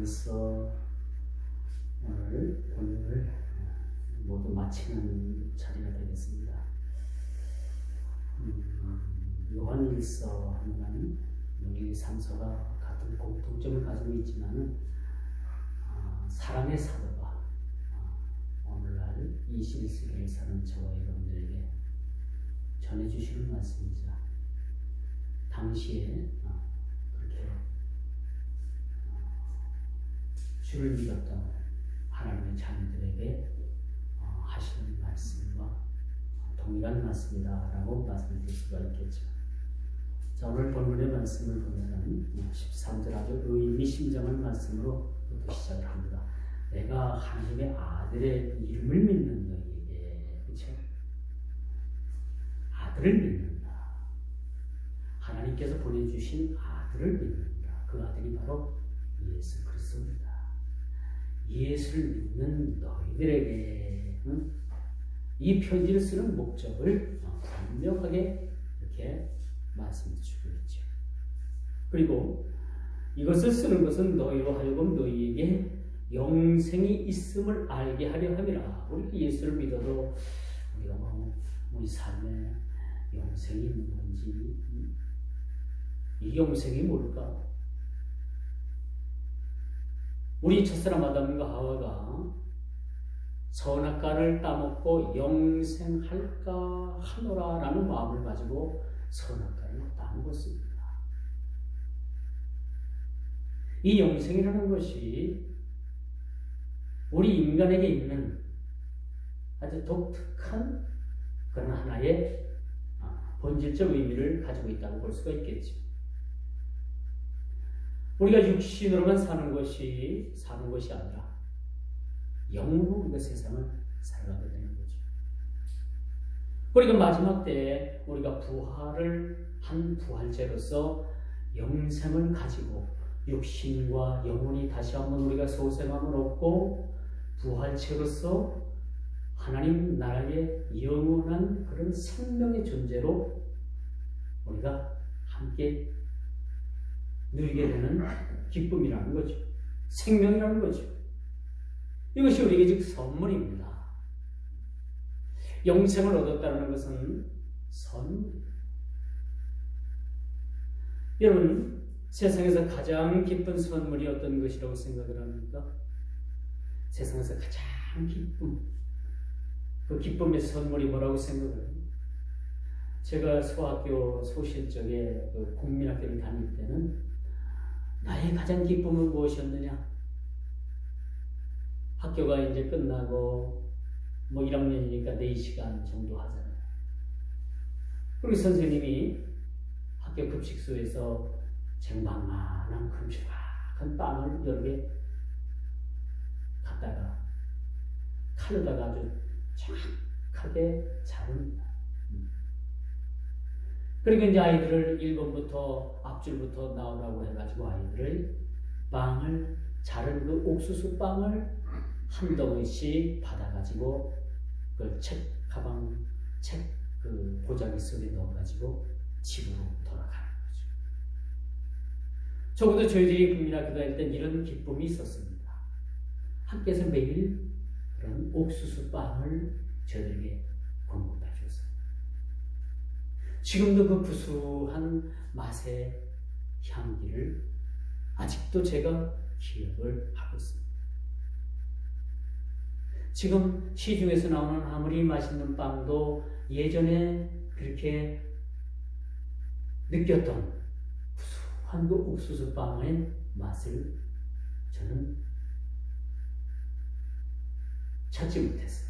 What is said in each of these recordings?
요한일서 오늘 본문을 모두 마치는 자리가 되겠습니다. 요한일서 하면 이 3서가 같은 공통점을 가지고 있지만은 사랑의 사도가 오늘날 21세기에 사는 저와 여러분들에게 전해주시는 말씀이자 당시에 그렇게 주를 믿었던 하나님의 자녀들에게 하시는 말씀과 동일한 말씀이다라고 말씀드릴 수가 있겠죠. 자, 오늘 본문의 말씀을 보면은 13절 아주 의미심장한 말씀으로 또 시작을 합니다. 내가 하나님의 아들의 이름을 믿는 너희에게, 그렇죠? 아들을 믿는다. 하나님께서 보내주신 아들을 믿는다. 그 아들이 바로 예수 그리스도입니다. 예수를 믿는 너희들에게 이 편지를 쓰는 목적을 분명하게 이렇게 말씀해 주고 있죠. 그리고 이것을 쓰는 것은 너희로 하여금 너희에게 영생이 있음을 알게 하려 함이라. 우리가 예수를 믿어도 우리가 우리 삶에 영생이 뭔지, 이 영생이 뭘까? 우리 첫사람 아담과 하와가 선악과를 따먹고 영생할까 하노라라는 마음을 가지고 선악과를 따먹었습니다. 이 영생이라는 것이 우리 인간에게 있는 아주 독특한 그런 하나의 본질적 의미를 가지고 있다고 볼 수가 있겠죠. 우리가 육신으로만 사는 것이 아니라 영으로 우리가 세상을 살아가게 되는 거죠. 그리고 마지막 때에 우리가 부활을 한 부활체로서 영생을 가지고 육신과 영혼이 다시 한번 우리가 소생함을 얻고 부활체로서 하나님 나라의 영원한 그런 생명의 존재로 우리가 함께 누리게 되는 기쁨이라는 거죠. 생명이라는 거죠. 이것이 우리에게 즉 선물입니다. 영생을 얻었다는 것은 선물입니다. 여러분, 세상에서 가장 기쁜 선물이 어떤 것이라고 생각을 합니까? 세상에서 가장 기쁨, 그 기쁨의 선물이 뭐라고 생각을 합니까? 제가 소학교 소실적에 그 국민학교를 다닐 때는 나의 가장 기쁨은 무엇이었느냐? 학교가 이제 끝나고 1학년이니까 4시간 정도 하잖아요. 그리고 선생님이 학교 급식소에서 쟁반만한 큼직한 빵을 여러 개 갖다가 칼로다가 아주 정확하게 잡습니다. 그리고 이제 아이들을 1번부터 앞줄부터 나오라고 해가지고 아이들을 빵을 자른 그 옥수수 빵을 한 덩어리씩 받아가지고 그 가방 그 보자기 속에 넣어가지고 집으로 돌아가는 거죠. 적어도 저희들이 국민학교 다닐 땐 이런 기쁨이 있었습니다. 학교에서 매일 그런 옥수수 빵을 저희들에게 공급해 줬어요. 지금도 그 구수한 맛의 향기를 아직도 제가 기억을 하고 있습니다. 지금 시중에서 나오는 아무리 맛있는 빵도 예전에 그렇게 느꼈던 구수한 그 옥수수 빵의 맛을 저는 찾지 못했어요.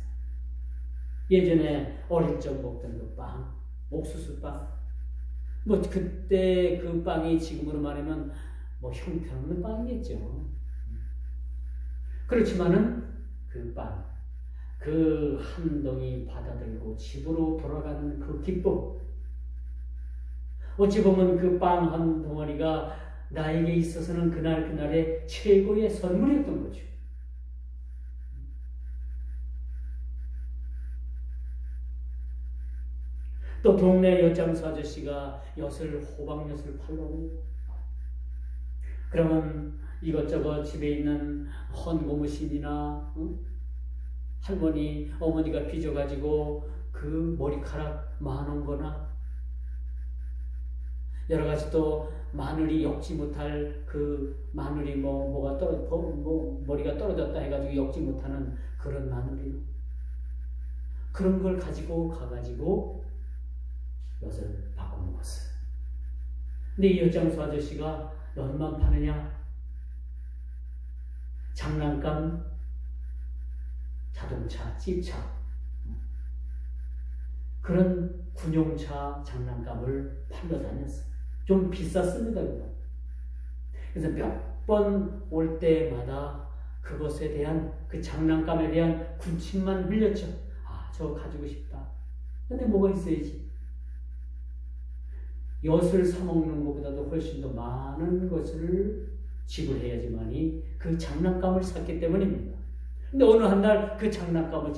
예전에 어릴 적 먹던 그 빵, 옥수수 빵, 그때 그 빵이 지금으로 말하면 형편없는 빵이겠죠. 그렇지만은 그 빵, 그 한 덩이 받아들고 집으로 돌아가는 그 기쁨, 어찌 보면 그 빵 한 덩어리가 나에게 있어서는 그날의 최고의 선물이었던 거죠. 또 동네 엿장수 아저씨가 호박엿을 팔라고 그러면 이것저것 집에 있는 헌고무신이나 할머니, 어머니가 빚어가지고 그 머리카락 많은 거나 여러 가지 또 마늘이 엮지 못할 그 마늘이 머리가 떨어졌다 해가지고 엮지 못하는 그런 마늘이 그런 걸 가지고 가가지고 엿을 바꿔 먹었어요. 근데 이 엿장수 아저씨가 엿만 파느냐? 장난감, 자동차, 찝차 그런 군용차 장난감을 팔러 다녔어요. 좀 비쌌습니다. 그래서 몇 번 올 때마다 그것에 대한 그 장난감에 대한 군침만 흘렸죠. 아, 저거 가지고 싶다. 근데 뭐가 있어야지. 엿을 사 먹는 것보다도 훨씬 더 많은 것을 지불해야지만이 그 장난감을 샀기 때문입니다. 근데 어느 한 날 그 장난감을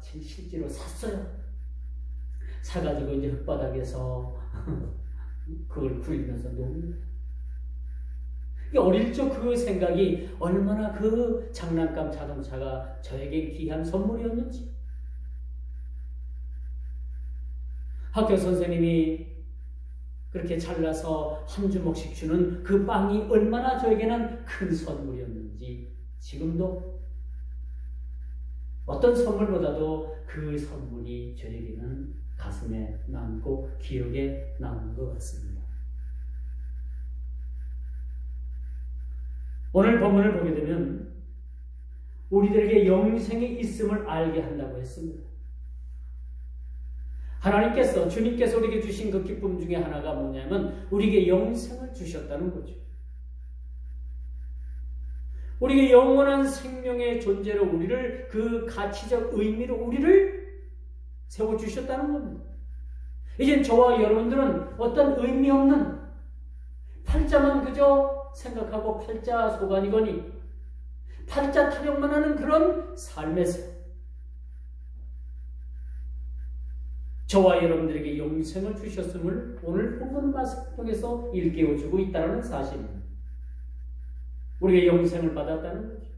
실제로 샀어요. 사가지고 이제 흙바닥에서 그걸 굴리면서 놉니다. 어릴 적 그 생각이 얼마나 그 장난감 자동차가 저에게 귀한 선물이었는지. 학교 선생님이 그렇게 잘라서 한 주먹씩 주는 그 빵이 얼마나 저에게는 큰 선물이었는지 지금도 어떤 선물보다도 그 선물이 저에게는 가슴에 남고 기억에 남는 것 같습니다. 오늘 본문을 보게 되면 우리들에게 영생이 있음을 알게 한다고 했습니다. 하나님께서, 주님께서 우리에게 주신 그 기쁨 중에 하나가 뭐냐면 우리에게 영생을 주셨다는 거죠. 우리에게 영원한 생명의 존재로 우리를 그 가치적 의미로 우리를 세워주셨다는 겁니다. 이제 저와 여러분들은 어떤 의미 없는 팔자만 그저 생각하고 팔자 소관이거니 팔자 타령만 하는 그런 삶에서 저와 여러분들에게 영생을 주셨음을 오늘 본문 말씀 통해서 일깨워주고 있다는 사실입니다. 우리가 영생을 받았다는 거죠.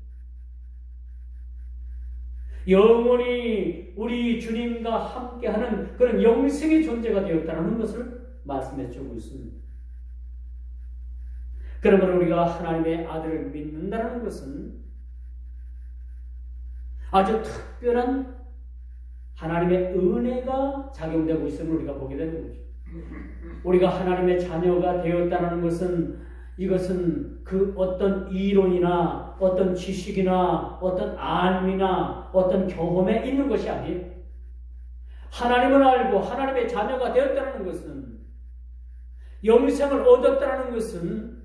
영원히 우리 주님과 함께하는 그런 영생의 존재가 되었다는 것을 말씀해 주고 있습니다. 그러므로 우리가 하나님의 아들을 믿는다는 것은 아주 특별한 하나님의 은혜가 작용되고 있음을 우리가 보게 되는 거죠. 우리가 하나님의 자녀가 되었다는 것은 이것은 그 어떤 이론이나 어떤 지식이나 어떤 안미나 어떤 경험에 있는 것이 아니에요. 하나님을 알고 하나님의 자녀가 되었다는 것은 영생을 얻었다는 것은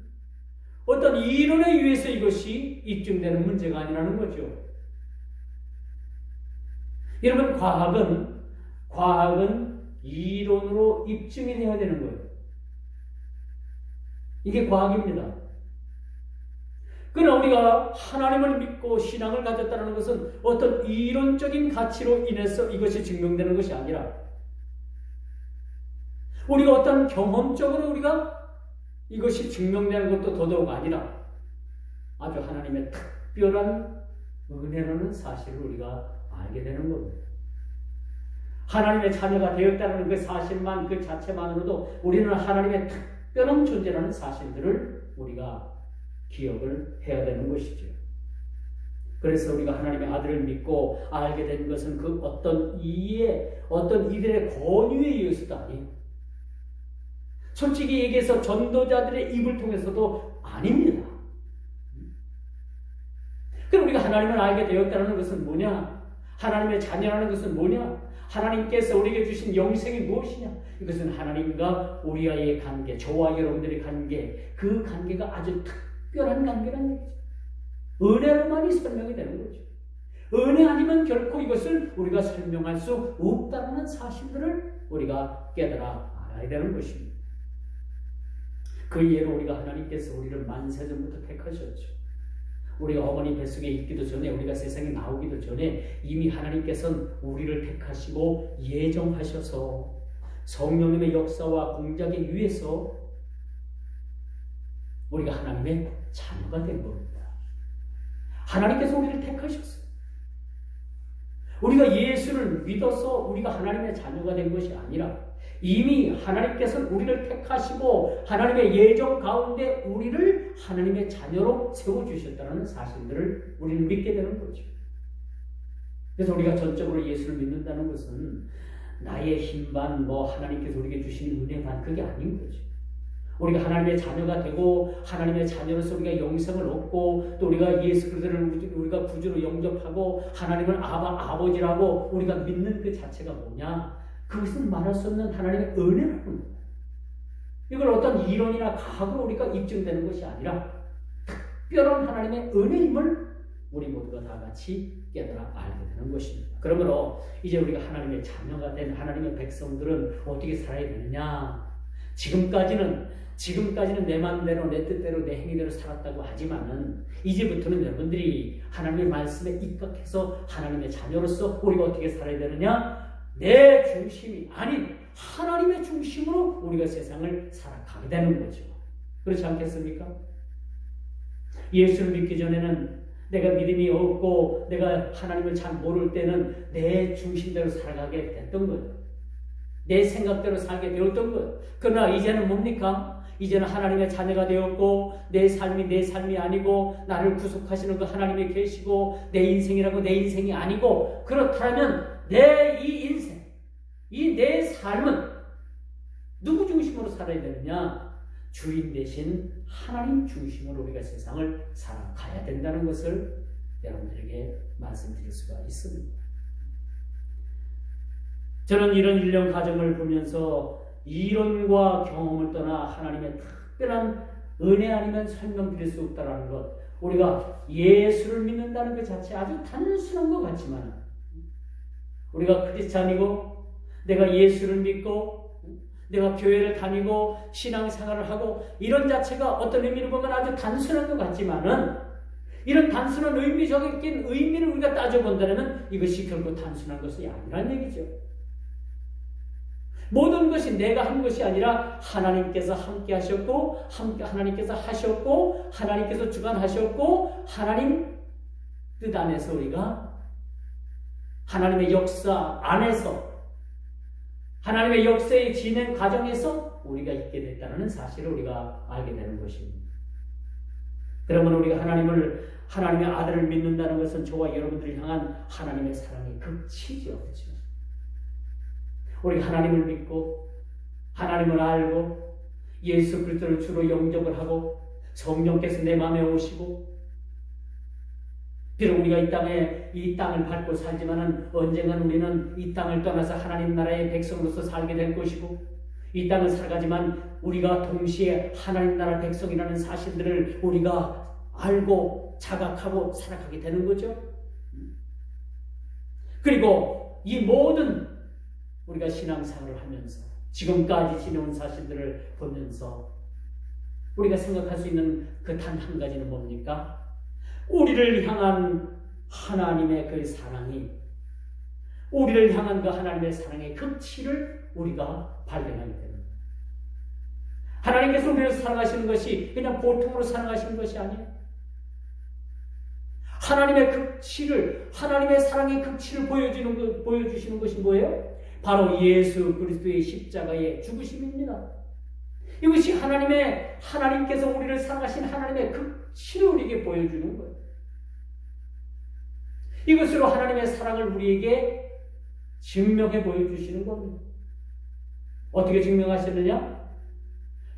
어떤 이론에 의해서 이것이 입증되는 문제가 아니라는 거죠. 여러분, 과학은 이론으로 입증이 되어야 되는 거예요. 이게 과학입니다. 그러나 우리가 하나님을 믿고 신앙을 가졌다는 것은 어떤 이론적인 가치로 인해서 이것이 증명되는 것이 아니라 우리가 어떤 경험적으로 우리가 이것이 증명되는 것도 더더욱 아니라 아주 하나님의 특별한 은혜라는 사실을 우리가 알게 되는 겁니다. 하나님의 자녀가 되었다는 그 사실만 그 자체만으로도 우리는 하나님의 특별한 존재라는 사실들을 우리가 기억을 해야 되는 것이죠. 그래서 우리가 하나님의 아들을 믿고 알게 된 것은 그 어떤 이의 어떤 이들의 권유에 의해서도 아니에요. 솔직히 얘기해서 전도자들의 입을 통해서도 아닙니다. 그럼 우리가 하나님을 알게 되었다는 것은 뭐냐? 하나님의 자녀라는 것은 뭐냐? 하나님께서 우리에게 주신 영생이 무엇이냐? 이것은 하나님과 우리와의 관계, 저와 여러분들의 관계, 그 관계가 아주 특별한 관계라는 얘기죠. 은혜로만이 설명이 되는 거죠. 은혜 아니면 결코 이것을 우리가 설명할 수 없다는 사실들을 우리가 깨달아 알아야 되는 것입니다. 그 이해로 우리가 하나님께서 우리를 만세전부터 택하셨죠. 우리가 어머니 뱃속에 있기도 전에, 우리가 세상에 나오기도 전에 이미 하나님께서는 우리를 택하시고 예정하셔서 성령님의 역사와 공작에 의해서 우리가 하나님의 자녀가 된 겁니다. 하나님께서 우리를 택하셨어요. 우리가 예수를 믿어서 우리가 하나님의 자녀가 된 것이 아니라 이미 하나님께서는 우리를 택하시고 하나님의 예정 가운데 우리를 하나님의 자녀로 세워주셨다는 사실들을 우리는 믿게 되는 거죠. 그래서 우리가 전적으로 예수를 믿는다는 것은 나의 힘반 하나님께서 우리에게 주신 은혜 반 그게 아닌 거죠. 우리가 하나님의 자녀가 되고 하나님의 자녀로서 우리가 영생을 얻고 또 우리가 예수 그리스도를 우리가 구주로 영접하고 하나님을 아버지라고 우리가 믿는 그 자체가 뭐냐? 그것은 말할 수 없는 하나님의 은혜라는 거예요. 이걸 어떤 이론이나 과학으로 우리가 입증되는 것이 아니라 특별한 하나님의 은혜임을 우리 모두가 다 같이 깨달아 알게 되는 것입니다. 그러므로 이제 우리가 하나님의 자녀가 된 하나님의 백성들은 어떻게 살아야 되느냐? 지금까지는 내 마음대로 내 뜻대로 내 행위대로 살았다고 하지만은 이제부터는 여러분들이 하나님의 말씀에 입각해서 하나님의 자녀로서 우리가 어떻게 살아야 되느냐? 내 중심이 아닌 하나님의 중심으로 우리가 세상을 살아가게 되는 거죠. 그렇지 않겠습니까? 예수를 믿기 전에는 내가 믿음이 없고 내가 하나님을 잘 모를 때는 내 중심대로 살아가게 됐던 거예요. 내 생각대로 살게 되었던 거예요. 그러나 이제는 뭡니까? 이제는 하나님의 자녀가 되었고 내 삶이 아니고 나를 구속하시는 그 하나님이 계시고 내 인생이라고 내 인생이 아니고 그렇다면 내 이 인생, 이 내 삶은 누구 중심으로 살아야 되느냐? 주인 대신 하나님 중심으로 우리가 세상을 살아가야 된다는 것을 여러분들에게 말씀드릴 수가 있습니다. 저는 이런 1년 과정을 보면서 이론과 경험을 떠나 하나님의 특별한 은혜 아니면 설명드릴 수 없다는 것, 우리가 예수를 믿는다는 것 자체 아주 단순한 것 같지만 우리가 크리스찬이고 내가 예수를 믿고 내가 교회를 다니고 신앙생활을 하고 이런 자체가 어떤 의미로 보면 아주 단순한 것 같지만은 이런 단순한 의미적인 의미를 우리가 따져본다면 이것이 결코 단순한 것이 아니란 얘기죠. 모든 것이 내가 한 것이 아니라 하나님께서 함께 하셨고 하나님께서 하셨고 하나님께서 주관하셨고 하나님 뜻 안에서 우리가 하나님의 역사 안에서 하나님의 역사의 진행 과정에서 우리가 있게 됐다는 사실을 우리가 알게 되는 것입니다. 그러면 우리가 하나님의 아들을 믿는다는 것은 저와 여러분들을 향한 하나님의 사랑의 극치죠. 그렇죠? 우리가 하나님을 믿고 하나님을 알고 예수 그리스도를 주로 영접을 하고 성령께서 내 마음에 오시고 비록 우리가 이 땅을 밟고 살지만은 언젠가는 우리는 이 땅을 떠나서 하나님 나라의 백성으로서 살게 될 것이고 이 땅을 살아가지만 우리가 동시에 하나님 나라 백성이라는 사실들을 우리가 알고 자각하고 살아가게 되는 거죠. 그리고 이 모든 우리가 신앙생활을 하면서 지금까지 지내온 사실들을 보면서 우리가 생각할 수 있는 그 단 한 가지는 뭡니까? 우리를 향한 하나님의 그 사랑이 우리를 향한 그 하나님의 사랑의 극치를 우리가 발견하게 되는 거예요. 하나님께서 우리를 사랑하시는 것이 그냥 보통으로 사랑하시는 것이 아니에요. 하나님의 극치를 하나님의 사랑의 극치를 보여주시는 것이 뭐예요? 바로 예수 그리스도의 십자가의 죽으심입니다. 이것이 하나님께서 우리를 사랑하신 하나님의 극치를 우리에게 보여주는 거예요. 이것으로 하나님의 사랑을 우리에게 증명해 보여주시는 겁니다. 어떻게 증명하셨느냐?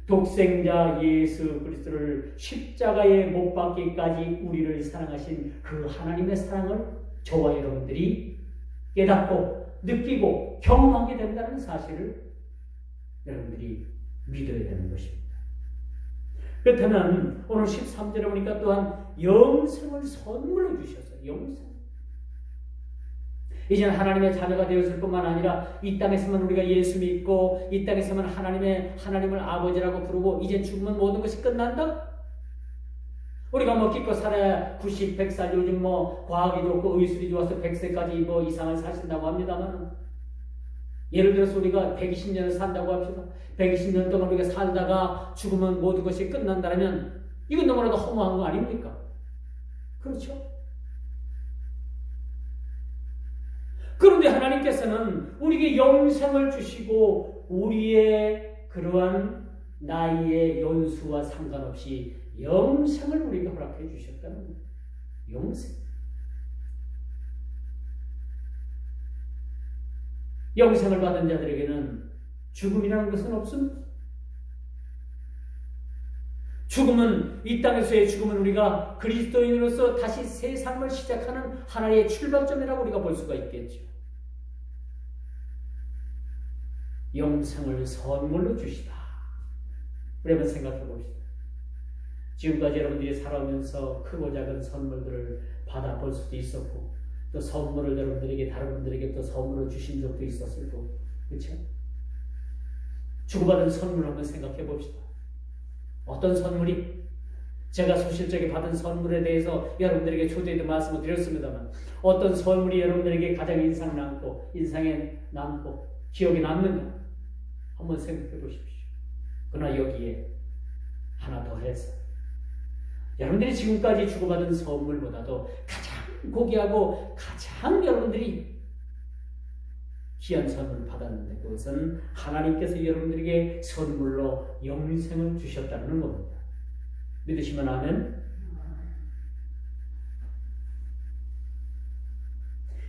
독생자 예수 그리스도를 십자가에 못 박기까지 우리를 사랑하신 그 하나님의 사랑을 저와 여러분들이 깨닫고 느끼고 경험하게 된다는 사실을 여러분들이 믿어야 되는 것입니다. 그렇다면 오늘 13절에 보니까 또한 영생을 선물로 주셨어요. 영생. 이제는 하나님의 자녀가 되었을 뿐만 아니라 이 땅에서만 우리가 예수 믿고 이 땅에서만 하나님을 아버지라고 부르고 이제 죽으면 모든 것이 끝난다? 우리가 기껏 살아야 90, 100살 요즘 과학이 좋고 의술이 좋아서 100세까지 이상을 사신다고 합니다만 예를 들어서 우리가 120년을 산다고 합시다. 120년 동안 우리가 살다가 죽으면 모든 것이 끝난다면 이건 너무나도 허무한 거 아닙니까? 그렇죠? 그런데 하나님께서는 우리에게 영생을 주시고 우리의 그러한 나이의 연수와 상관없이 영생을 우리에게 허락해 주셨다는 거예요. 영생. 영생을 받은 자들에게는 죽음이라는 것은 없습니다. 죽음은, 이 땅에서의 죽음은 우리가 그리스도인으로서 다시 새 삶을 시작하는 하나의 출발점이라고 우리가 볼 수가 있겠죠. 영생을 선물로 주시다. 우리 한번 생각해 봅시다. 지금까지 여러분들이 살아오면서 크고 작은 선물들을 받아볼 수도 있었고, 또 선물을 여러분들에게, 다른 분들에게 또 선물을 주신 적도 있었을 거고, 그렇죠? 주고받은 선물 한번 생각해 봅시다. 어떤 선물이, 제가 소실적에 받은 선물에 대해서 여러분들에게 초대도 말씀을 드렸습니다만, 어떤 선물이 여러분들에게 가장 인상에 남고 기억에 남는가 한번 생각해 보십시오. 그러나 여기에 하나 더 해서 여러분들이 지금까지 주고받은 선물보다도 가장 고귀하고 가장 여러분들이 귀한 선물을 받았는데, 그것은 하나님께서 여러분들에게 선물로 영생을 주셨다는 겁니다. 믿으시면 아멘.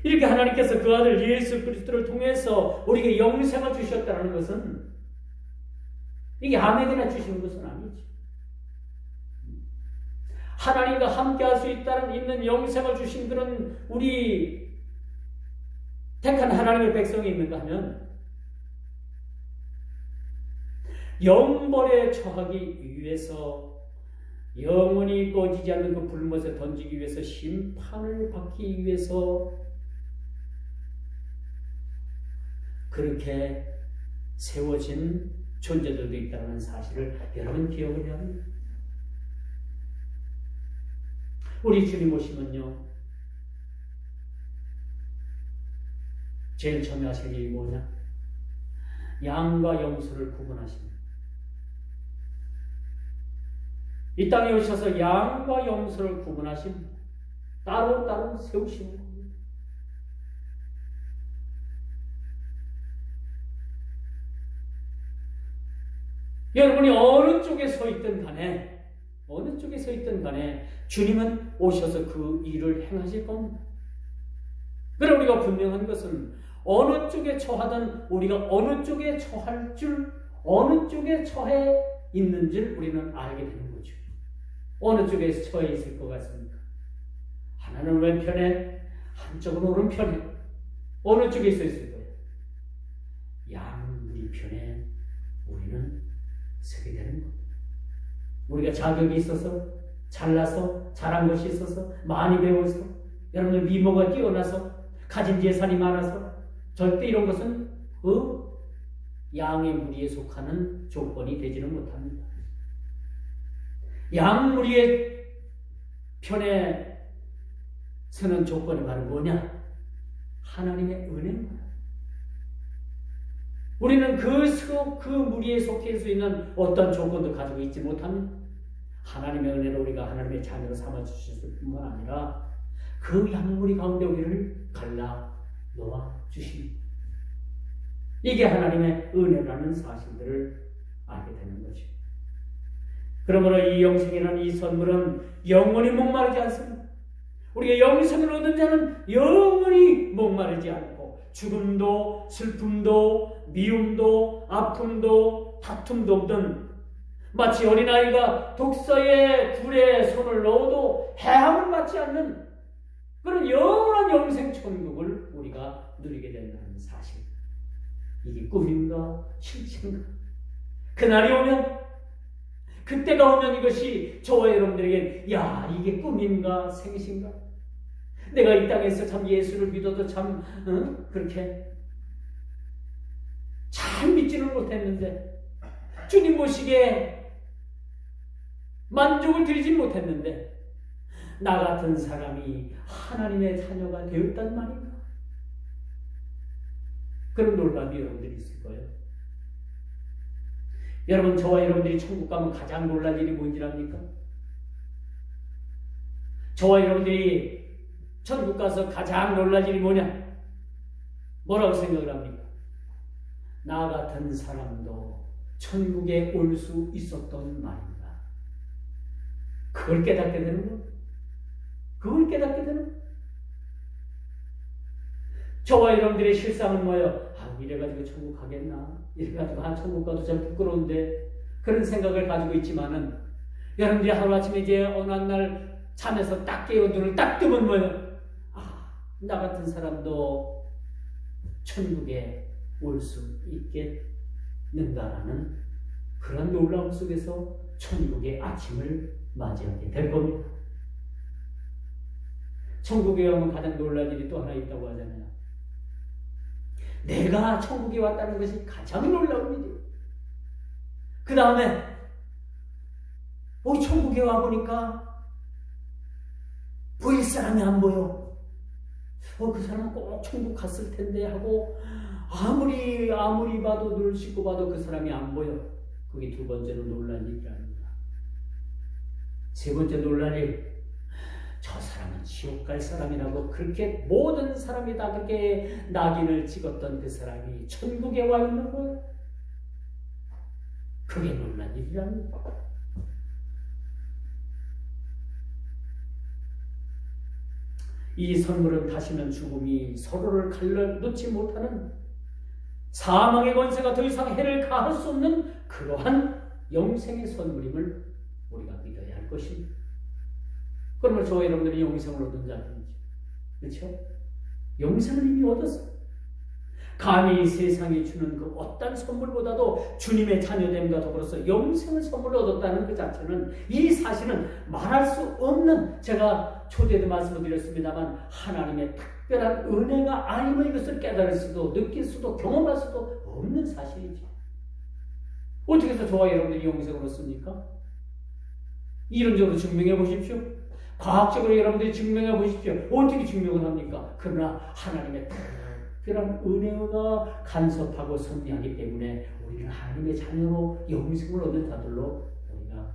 이렇게 하나님께서 그 아들 예수 그리스도를 통해서 우리에게 영생을 주셨다는 것은 이게 아무에게나 주시는 것은 아니지. 하나님과 함께 할 수 있는 영생을 주신 그런 우리 택한 하나님의 백성이 있는가 하면, 영벌에 처하기 위해서, 영원히 꺼지지 않는 그 불못에 던지기 위해서, 심판을 받기 위해서 그렇게 세워진 존재들도 있다는 사실을 여러분 기억을 해야 합니다. 우리 주님 오시면요, 제일 처음에 하실 일이 뭐냐? 양과 염소를 구분하십니다. 이 땅에 오셔서 양과 염소를 구분하십니다. 따로 세우시는 겁니다. 여러분이 어느 쪽에 서 있든 간에 주님은 오셔서 그 일을 행하실 겁니다. 그럼 우리가 분명한 것은 어느 쪽에 처하든 우리가 어느 쪽에 처할 줄, 어느 쪽에 처해 있는 줄 우리는 알게 되는 거죠. 어느 쪽에 처해 있을 것 같습니까? 하나는 왼편에, 한쪽은 오른편에. 어느 쪽에 서 있을 거예요? 양무리 편에 우리는 서게 되는 겁니다. 우리가 자격이 있어서, 잘나서, 잘한 것이 있어서, 많이 배워서, 여러분들 미모가 뛰어나서, 가진 재산이 많아서, 절대 이런 것은 그 양의 무리에 속하는 조건이 되지는 못합니다. 양 무리의 편에 서는 조건이 바로 뭐냐? 하나님의 은혜입니다. 우리는 그 무리에 속해 수 있는 어떤 조건도 가지고 있지 못합니다. 하나님의 은혜로 우리가 하나님의 자녀로 삼아주실 뿐만 아니라 그 양무리 가운데 우리를 갈라 놓아 주십니다. 이게 하나님의 은혜라는 사실들을 알게 되는 거죠. 그러므로 이 영생이라는 이 선물은 영원히 목마르지 않습니다. 우리가 영생을 얻는 자는 영원히 목마르지 않고 죽음도, 슬픔도, 미움도, 아픔도, 다툼도 없던, 마치 어린아이가 독서의 불에 손을 넣어도 해함을 받지 않는 그런 영원한 영생 천국을 우리가 누리게 된다는 사실. 이게 꿈인가 실체인가? 그날이 오면, 그때가 오면 이것이 저와 여러분들에게, 야, 이게 꿈인가 생신가? 내가 이 땅에서 참 예수를 믿어도 참 그렇게 잘 믿지는 못했는데, 주님 보시기에 만족을 드리지 못했는데 나 같은 사람이 하나님의 자녀가 되었단 말인가? 그런 놀람이 여러분들이 있을 거예요. 여러분, 저와 여러분들이 천국 가면 가장 놀랄 일이 뭔지 압니까? 저와 여러분들이 천국 가서 가장 놀랄 일이 뭐냐? 뭐라고 생각을 합니까? 나 같은 사람도 천국에 올 수 있었던 말입니다. 그걸 깨닫게 되는 거. 그걸 깨닫게 되는 거. 저와 여러분들의 실상은 뭐예요? 이래가지고 천국 가겠나? 이래가지고 천국 가도 참 부끄러운데, 그런 생각을 가지고 있지만은, 여러분들이 하루아침에 이제 어느 날 잠에서 딱 깨어 눈을 딱 뜨면 뭐예요? 나 같은 사람도 천국에 올 수 있겠는가라는 그런 놀라움 속에서 천국의 아침을 맞이하게 될 겁니다. 천국에 오면 가장 놀랄 일이 또 하나 있다고 하잖아요. 내가 천국에 왔다는 것이 가장 놀라운 일이에요. 그 다음에 천국에 와보니까 보일 사람이 안 보여. 그 사람은 꼭 천국 갔을 텐데 하고 아무리 봐도 눈을 씻고 봐도 그 사람이 안 보여. 그게 두 번째로 놀랄 일이랍니다. 세 번째 놀랄 일, 저 사람은 지옥 갈 사람이라고 그렇게 모든 사람이 다 그렇게 낙인을 찍었던 그 사람이 천국에 와 있는 거예요. 그게 놀랄 일이랍니다. 이 선물은 다시는 죽음이 서로를 갈라놓지 못하는 사망의 권세가 더 이상 해를 가할 수 없는 그러한 영생의 선물임을 우리가 믿어야 할 것입니다. 그러면 저와 여러분들이 영생을 얻은 자들이죠. 그렇죠? 영생을 이미 얻었어요. 감히 세상이 주는 그 어떤 선물보다도 주님의 자녀됨과 더불어서 영생을 선물로 얻었다는 그 자체는, 이 사실은 말할 수 없는, 제가 초대도 말씀을 드렸습니다만 하나님의 특별한 은혜가 아니면 이것을 깨달을 수도 느낄 수도 경험할 수도 없는 사실이죠. 어떻게 해서 저와 여러분들이 영생을 얻습니까? 이론적으로 증명해 보십시오. 과학적으로 여러분들이 증명해 보십시오. 어떻게 증명을 합니까? 그러나 하나님의 특별한 은혜가 간섭하고 섭리하기 때문에 우리는 하나님의 자녀로 영생을 얻는 자들로 우리가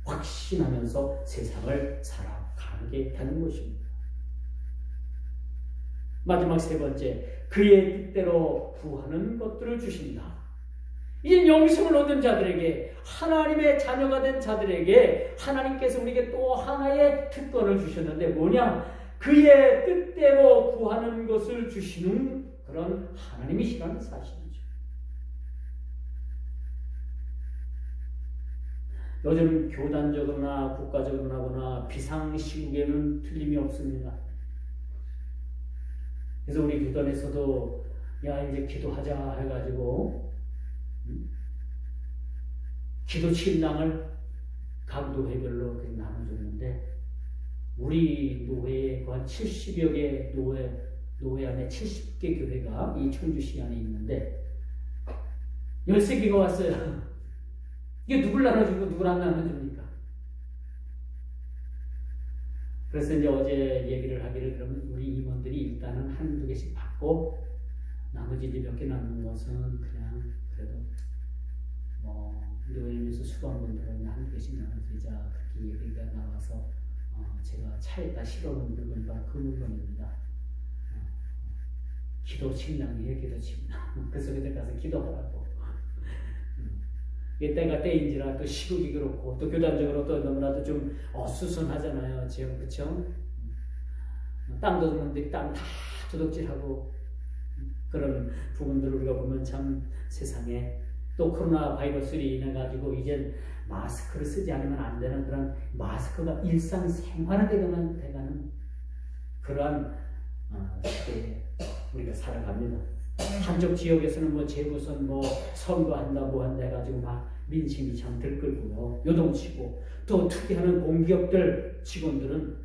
확신하면서 세상을 살아가게 되는 것입니다. 마지막 세 번째, 그의 뜻대로 구하는 것들을 주신다. 이 영생을 얻은 자들에게, 하나님의 자녀가 된 자들에게 하나님께서 우리에게 또 하나의 특권을 주셨는데 뭐냐? 그의 뜻대로 구하는 것을 주시는 그런 하나님이시라는 사실이죠. 요즘 교단적으로나 국가적으로나 비상시국에는 틀림이 없습니다. 그래서 우리 교단에서도 이제 기도하자 해가지고 기도 침낭을 각 노회별로 나눠줬는데, 우리 노회에 한 70여 개 노회 안에 70개 교회가 이 청주시 안에 있는데 13개가 왔어요. 이게 누굴 나눠주고 누굴 안 나눠줍니까? 그래서 이제 어제 얘기를 하기를, 그러면 우리 임원들이 일단은 한두 개씩 받고 나머지 이제 몇 개 남는 것은 그냥 그래도 노예에서 수고한 분들은 한두 개씩 나눠드리자, 그렇게 얘기가 나와서 제가 차에다 실어놓은 물건과 그 물건입니다. 기도 침낭이에요, 기도 침낭. 그 속에 가서 기도하라고. 때가 때인지라 또 시국이 그렇고 또 교단적으로 또 너무나도 좀 수선하잖아요, 지금. 그쵸? 땅도 없는데 땅 다 도둑질하고 그런 부분들을 우리가 보면 참 세상에, 또 코로나 바이러스로 인해 가지고 이제 마스크를 쓰지 않으면 안 되는 그런 마스크가 일상생활에 돼가는 그러한 시대에 우리가 살아갑니다. 한쪽 지역에서는 재부선 선거한다 한다 해가지고 막 민심이 참 들끓고요, 요동치고, 또 투기하는 공기업들 직원들은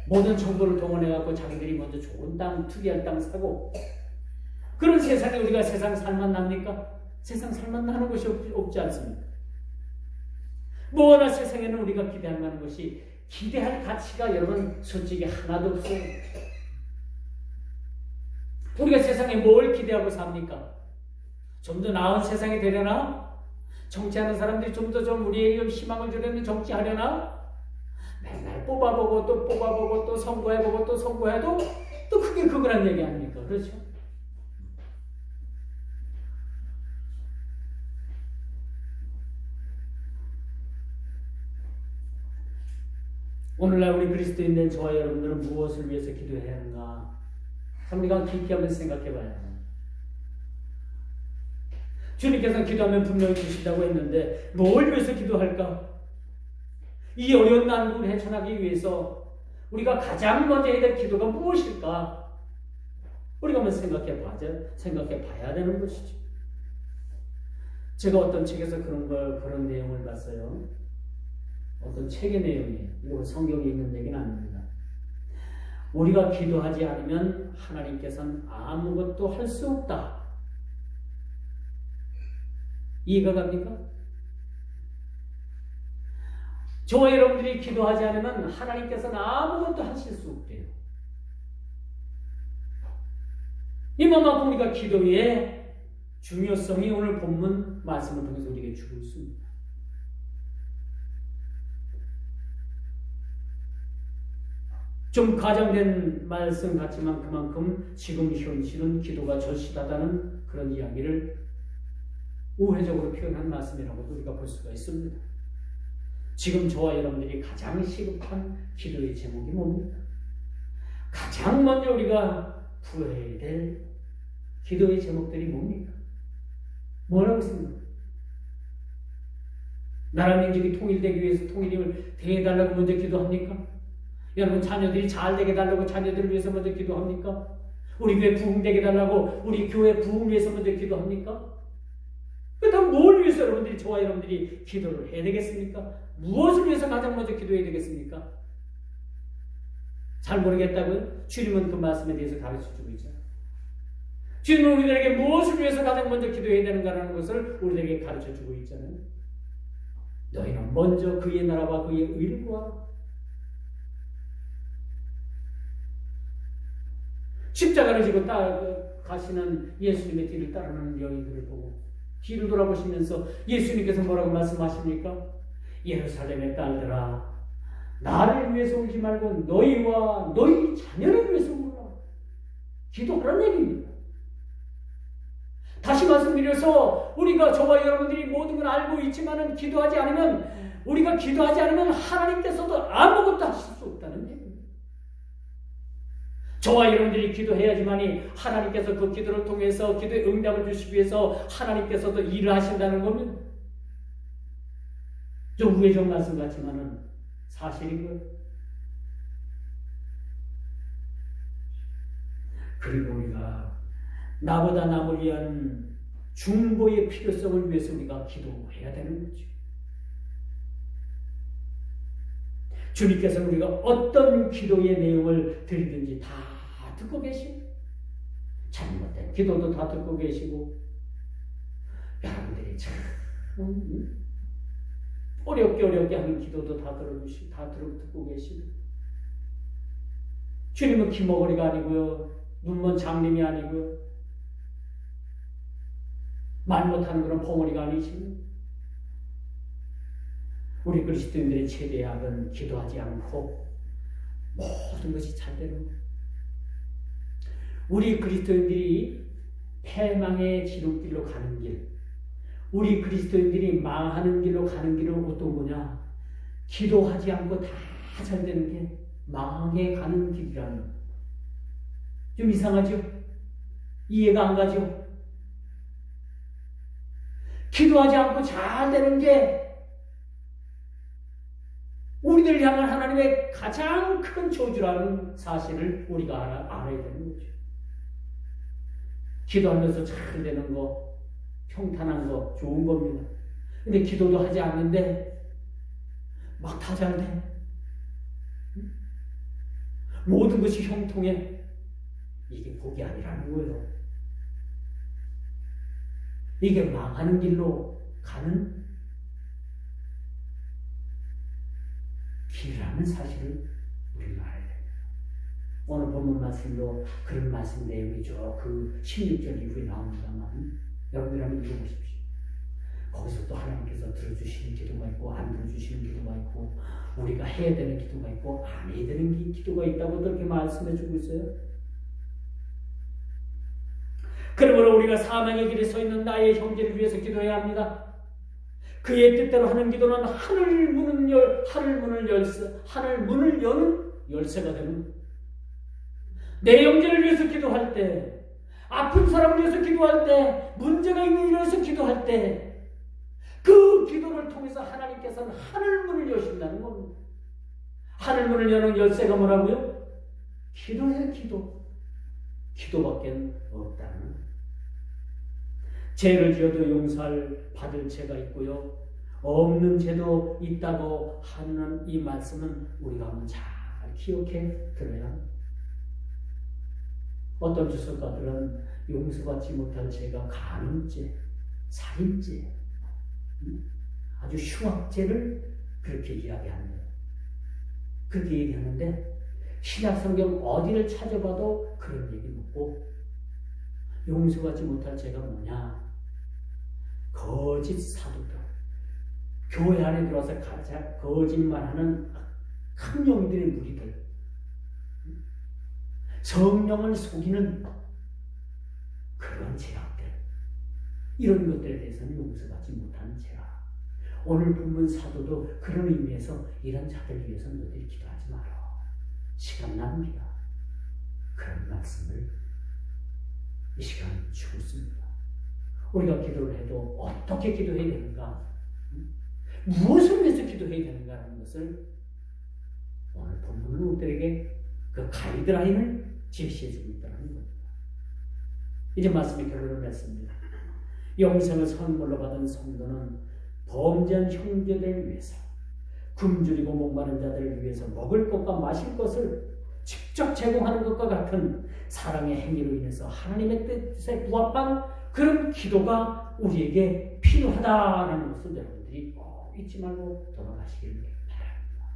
모든 정보를 동원해갖고 자기들이 먼저 좋은 땅, 투기한 땅 사고, 그런 세상에 우리가 세상 살만납니까? 세상 살만나는 것이 없지 않습니까? 뭐나 세상에는 우리가 기대할 만한 것이, 기대할 가치가 여러분 솔직히 하나도 없어요. 우리가 세상에 뭘 기대하고 삽니까? 좀 더 나은 세상이 되려나? 정치하는 사람들이 좀 더 우리에게 희망을 주려는 정치하려나? 맨날 뽑아보고 또 뽑아보고 또 선거해보고 또 선거해도 또 그게 그거란 얘기 아닙니까? 그렇죠? 오늘날 우리 그리스도인된 저와 여러분들은 무엇을 위해서 기도해야 하는가? 참 우리가 깊이 한번 생각해 봐야 합니다. 주님께서 기도하면 분명히 주신다고 했는데 뭘 위해서 기도할까? 이 어려운 난국을 헤쳐나가기 위해서 우리가 가장 먼저 해야 될 기도가 무엇일까? 우리가 한번 생각해 봐야 되는 것이죠. 제가 어떤 책에서 그런 내용을 봤어요. 어떤 책의 내용이에요. 이거 성경에 있는 얘기는 아닙니다. 우리가 기도하지 않으면 하나님께서는 아무것도 할 수 없다. 이해가 갑니까? 저와 여러분들이 기도하지 않으면 하나님께서는 아무것도 하실 수 없대요. 이만큼 우리가 기도의 중요성이 오늘 본문 말씀을 통해서 우리에게 주고 있습니다. 좀 과장된 말씀 같지만 그만큼 지금 현실은 기도가 절실하다는 그런 이야기를 우회적으로 표현한 말씀이라고도 우리가 볼 수가 있습니다. 지금 저와 여러분들이 가장 시급한 기도의 제목이 뭡니까? 가장 먼저 우리가 풀어야 될 기도의 제목들이 뭡니까? 뭐라고 생각합니까? 나라 민족이 통일되기 위해서 통일을 대해달라고 먼저 기도합니까? 여러분 자녀들이 잘 되게 달라고 자녀들을 위해서 먼저 기도합니까? 우리 교회 부흥되게 달라고 우리 교회 부흥을 위해서 먼저 기도합니까? 그렇다면 뭘 위해서 여러분들이 저와 여러분들이 기도를 해야 되겠습니까? 무엇을 위해서 가장 먼저 기도해야 되겠습니까? 잘 모르겠다고요? 주님은 그 말씀에 대해서 가르쳐주고 있잖아요. 주님은 우리들에게 무엇을 위해서 가장 먼저 기도해야 되는가라는 것을 우리들에게 가르쳐주고 있잖아요. 너희는 먼저 그의 나라와 그의 의를 구하라. 십자가를 지고 가시는 예수님의 뒤를 따르는 여인들을 보고 뒤를 돌아보시면서 예수님께서 뭐라고 말씀하십니까? 예루살렘의 딸들아, 나를 위해서 울지 말고 너희와 너희 자녀를 위해서 울라. 기도하라는 얘기입니다. 다시 말씀드려서 우리가 저와 여러분들이 모든 걸 알고 있지만은 기도하지 않으면 우리가 기도하지 않으면 하나님께서도 아무것도 하실 수 없다는 얘기입니다. 저와 여러분들이 기도해야지만이 하나님께서 그 기도를 통해서 기도의 응답을 주시기 위해서 하나님께서도 일을 하신다는 겁니다. 좀 우회적 말씀 같지만은 사실인 거예요. 그리고 우리가 나보다 남을 위한 중보의 필요성을 위해서 우리가 기도해야 되는 거죠. 주님께서는 우리가 어떤 기도의 내용을 드리든지 다 듣고 계시고 잘못된 기도도 다 듣고 계시고 여러분들이 참 어렵게 하는 기도도 다 들어주시고 다 듣고 계시고 주님은 기머거리가 아니고요 눈먼 장님이 아니고요 말 못하는 그런 벙어리가 아니시고 우리 그리스도인들의 최대의 악은 기도하지 않고 모든 것이 잘 되는 거예요. 우리 그리스도인들이 패망의 지름길로 가는 길, 우리 그리스도인들이 망하는 길로 가는 길은 어떤 거냐? 기도하지 않고 다 잘 되는 게 망해 가는 길이라는 거예요. 좀 이상하죠? 이해가 안 가죠? 기도하지 않고 잘 되는 게 우리들 향한 하나님의 가장 큰 저주라는 사실을 우리가 알아야 되는 거죠. 기도하면서 잘 되는 거, 평탄한 거, 좋은 겁니다. 근데 기도도 하지 않는데 막 다 잘 돼. 모든 것이 형통해. 이게 복이 아니라는 거예요. 이게 망하는 길로 가는 길이라는 사실을 우리가 알아야 됩니다. 오늘 본문 말씀도 그런 말씀 내용이죠. 그 16절 이후에 나옵니다만 여러분들 한번 읽어보십시오. 거기서 또 하나님께서 들어주시는 기도가 있고 안 들어주시는 기도가 있고 우리가 해야 되는 기도가 있고 안 해야 되는 기도가 있다고 그렇게 말씀해 주고 있어요. 그러므로 우리가 사망의 길에 서 있는 나의 형제를 위해서 기도해야 합니다. 그의 뜻대로 하는 기도는 하늘 문을 여는 열쇠가 되는 내 형제를 위해서 기도할 때, 아픈 사람을 위해서 기도할 때, 문제가 있는 일을 위해서 기도할 때 그 기도를 통해서 하나님께서는 하늘문을 여신다는 겁니다. 하늘문을 여는 열쇠가 뭐라고요? 기도예요. 기도밖에 없다는. 죄를 지어도 용서를 받을 죄가 있고요, 없는 죄도 있다고 하는 이 말씀은 우리가 한번 잘 기억해 들어야 합니다. 어떤 주석가들은 용서받지 못할 죄가 간음죄, 살인죄, 아주 흉악죄를 그렇게 이야기합니다. 그렇게 얘기하는데 신약성경 어디를 찾아봐도 그런 얘기는 없고, 용서받지 못할 죄가 뭐냐? 거짓 사도들, 교회 안에 들어와서 가짜 거짓말하는 악령들의 무리들, 성령을 속이는 그런 죄악들, 이런 것들에 대해서는 용서받지 못하는 죄라. 오늘 본문 사도도 그런 의미에서 이런 자들을 위해서 너희들이 기도하지 마라. 시간 낭비야. 그런 말씀을 이 시간 주고 있습니다. 우리가 기도를 해도 어떻게 기도해야 되는가, 무엇을 위해서 기도해야 되는가라는 것을 오늘 본문은 우리들에게 그 가이드라인을 제시해주고 있다는 겁니다. 이제 말씀의 결론을 맺습니다. 영생을 선물로 받은 성도는 범죄한 형제들을 위해서, 굶주리고 목마른 자들을 위해서 먹을 것과 마실 것을 직접 제공하는 것과 같은 사랑의 행위로 인해서 하나님의 뜻에 부합한 그런 기도가 우리에게 필요하다라는 것을 여러분들이 꼭 잊지 말고 돌아가시기를 바랍니다.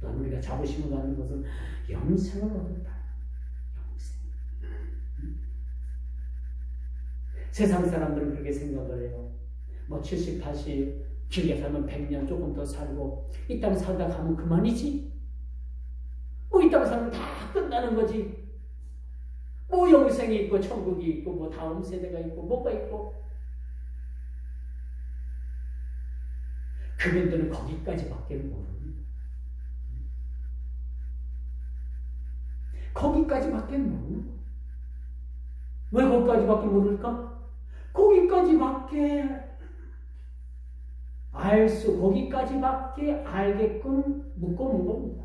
또한 우리가 자부심을 갖는 것은 영생을 얻었다. 영생. 세상 사람들은 그렇게 생각을 해요. 70, 80, 길게 살면 100년 조금 더 살고 이 땅 살다 가면 그만이지. 이 땅 살면 다 끝나는 거지. 영생이 있고 천국이 있고 다음 세대가 있고 뭐가 있고. 그분들은 거기까지밖에 모릅니다. 거기까지밖에 모르는 거예요. 왜 거기까지밖에 모를까? 거기까지밖에 거기까지밖에 알게끔 묶어놓은 겁니다.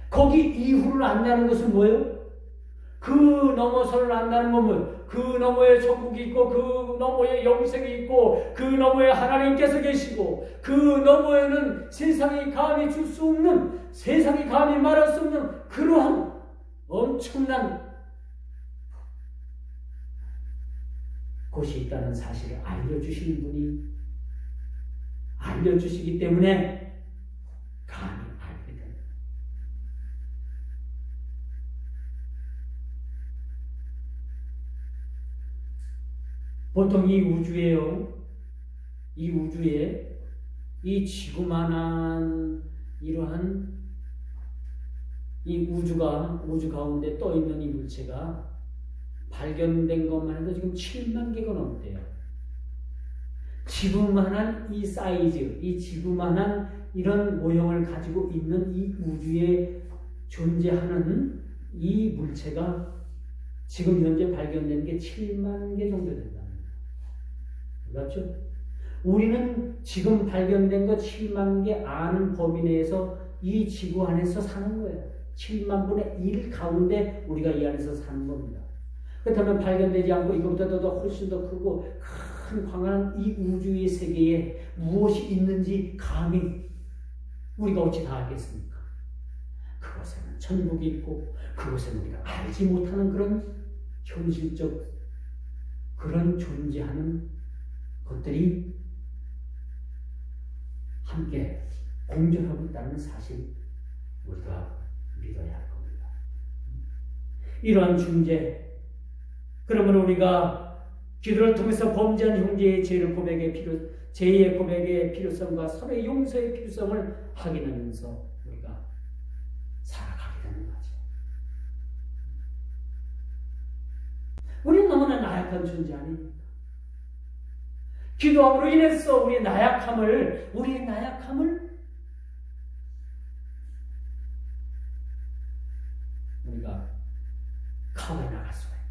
거기 이후를 안다는 것은 뭐예요? 그 넘어서를 안다는 건 뭐예요? 그 너머에 천국이 있고, 그 너머에 영생이 있고, 그 너머에 하나님께서 계시고, 그 너머에는 세상이 감히 줄 수 없는, 세상이 감히 말할 수 없는 그러한 엄청난 곳이 있다는 사실을 알려주시는 분이 알려주시기 때문에 감히 알게 됩니다. 보통 이 우주에 이 지구만한 이러한 이 우주 가운데 떠 있는 이 물체가 발견된 것만 해도 지금 7만 개가 넘대요. 지구만한 이 사이즈, 이 지구만한 이런 모형을 가지고 있는 이 우주에 존재하는 이 물체가 지금 현재 발견된 게 7만 개 정도 된답니다. 맞죠? 우리는 지금 발견된 거 7만 개 아는 범위 내에서 이 지구 안에서 사는 거예요. 7만 분의 1 가운데 우리가 이 안에서 사는 겁니다. 그렇다면 발견되지 않고 이것보다도 훨씬 더 크고 큰 광활한 이 우주의 세계에 무엇이 있는지 감히 우리가 어찌 다 알겠습니까? 그곳에는 천국이 있고, 그곳에는 우리가 알지 못하는 그런 현실적 그런 존재하는 것들이 함께 공존하고 있다는 사실 우리가 믿어야 할 겁니다. 이러한 존재, 그러면 우리가 기도를 통해서 범죄한 형제의 죄의 고백의 필요성과 서로의 용서의 필요성을 확인하면서 우리가 살아가게 되는 거죠. 우리는 너무나 나약한 존재 아닙니까? 기도함으로 인해서 우리의 나약함을 우리가 커버 나갈 수가 있어요.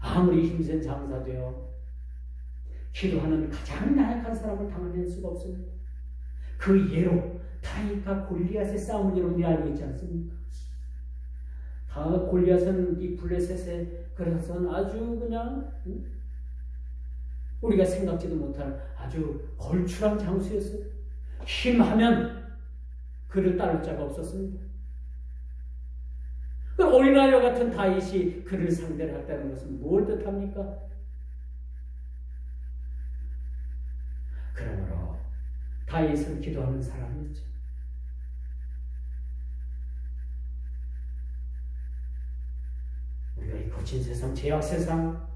아무리 힘센 장사도요, 기도하는 가장 나약한 사람을 당해낼 수가 없습니다. 그 예로 다윗과 골리앗의 싸움을 여러분이 알고 있지 않습니까? 골리앗은 이 블레셋에 그래서는 아주 그냥 우리가 생각지도 못하는 아주 걸출한 장수였어요. 힘하면 그를 따를 자가 없었습니다. 그럼 어린아이와 같은 다윗이 그를 상대를 했다는 것은 뭘 뜻합니까? 그러므로 다윗은 기도하는 사람이었죠. 우리가 이 거친 세상, 죄악 세상,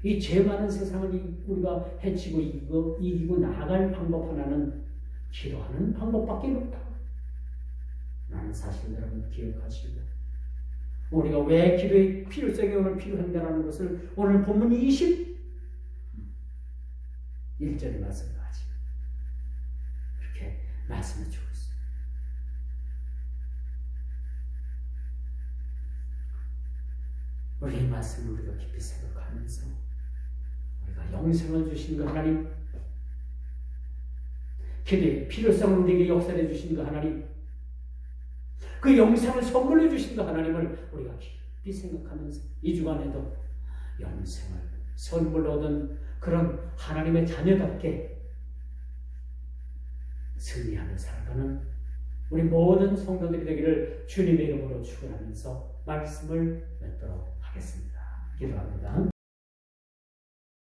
이 죄 많은 세상을 우리가 해치고 이기고 나아갈 방법 하나는 기도하는 방법밖에 없다. 라는 사실 여러분 기억하시고, 우리가 왜 기도의 필요성이 오늘 필요한다는 것을 오늘 본문 21절의 말씀까지 그렇게 말씀해 주고 있습니다. 우리의 말씀을 우리가 깊이 생각하면서 우리가 영생을 주신 그 하나님, 기도의 필요성을 우리에게 역사해 주신 그 하나님, 그 영생을 선물해 주신 그 하나님을 우리가 깊이 생각하면서 이 주간에도 영생을 선물로 얻은 그런 하나님의 자녀답게 승리하며 살아가는 우리 모든 성도들이 되기를 주님의 이름으로 축원하면서 말씀을 맺도록 하겠습니다. 기도합니다.